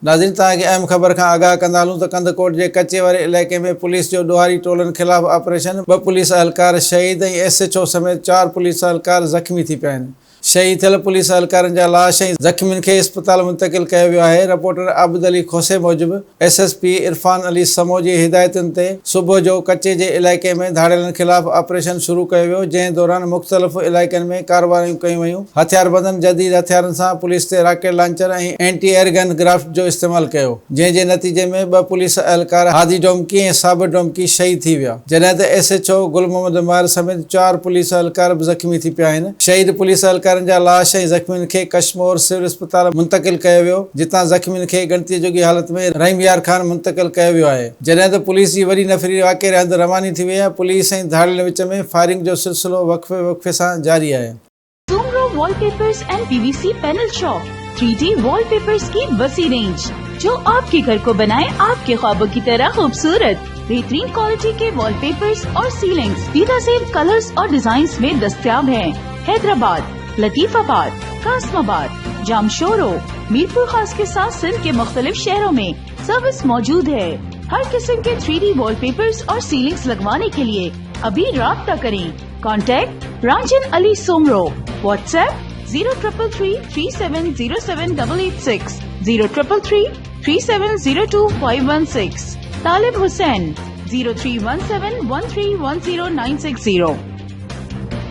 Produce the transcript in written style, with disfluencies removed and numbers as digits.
नाज़रीन तव्हांखे अहम ख़बर खां आगाह कंदा हलूं त कंदकोट जे कचे वारे इलाइक़े में पुलिस जो ॾोहारी टोलनि ख़िलाफ़ ऑपरेशन 2 पुलिस एहलकार शहीद ऐं SHO समेत 4 पुलिस एहलकार ज़ख़्मी थी पिया आहिनि। शहीद थियल पुलिस एहलकारनि जा लाश ऐं ज़ख़्मियुनि खे इस्पताल मुंतक़िल कयो वियो आहे। रिपोर्टर आबिद अली खोसे मूजिबि SSP इरफान अली समो जी हिदायतुनि ते सुबुह जो कचे जे इलाइक़े में धाड़ेलनि ख़िलाफ़ ऑपरेशन शुरू कयो वियो, जंहिं दौरान मुख़्तलिफ़ इलाइक़नि में कार्रवायूं कयूं वयूं। हथियारबंदनि जदीद हथियारनि सां पुलिस ते रॉकेट लॉन्चर ऐं एंटी एयरगन क्राफ्ट जो इस्तेमालु कयो, जंहिं जे नतीजे में 2 पुलिस एहलकार हादी डोमकी ऐं साबिर डोमकी शहीद थी विया, जॾहिं त SHO गुल मोहम्मद उमर समेत 4 पुलिस एहलकार बि ज़ख़्मी थी पिया आहिनि। शहीद पुलिस एहलकार जा लाश ऐं ज़ख़्मियुनि खे कशमोर सिविल इस्पताल मुंतक़िल कयो वियो, जितां ज़ख़्मियुनि खे ॻणतीअ जोगी हालत में रहीम यार खान मुंतक़िल कयो वियो आहे, जॾहिं त पुलिस जी वॾी नफ़री वाक़े हंधि रवानी थी वई आहे। पुलिस ऐं धाड़ेलनि विच में फायरिंग जो सिलसिलो वक़्फ़े सां जारी आहे। Soomro wallpapers and PVC panel shop 3D wallpapers की वसी रेंज, जो आपके घर को बनाए आपके ख्वाबों की तरह खूबसूरत। बेहतरीन क्वालिटी के वॉलपेपर्स और सीलिंग्स बेहतरीन कलर्स और डिजाइन्स में दस्तयाब हैं। हैदराबाद, लतीफाबाद, कासमाबाद, जामशोरो, मीरपुर खास के साथ सिंध के मुख्तलिफ शहरों में सर्विस मौजूद है। हर किस्म के 3D वॉलपेपर्स और सीलिंग्स लगवाने के लिए अभी राब्ता करें। कॉन्टैक्ट रांजन अली सोमरो, व्हाट्सएप 0333370786, 03333702 516, तालिब हुसैन 031713109660।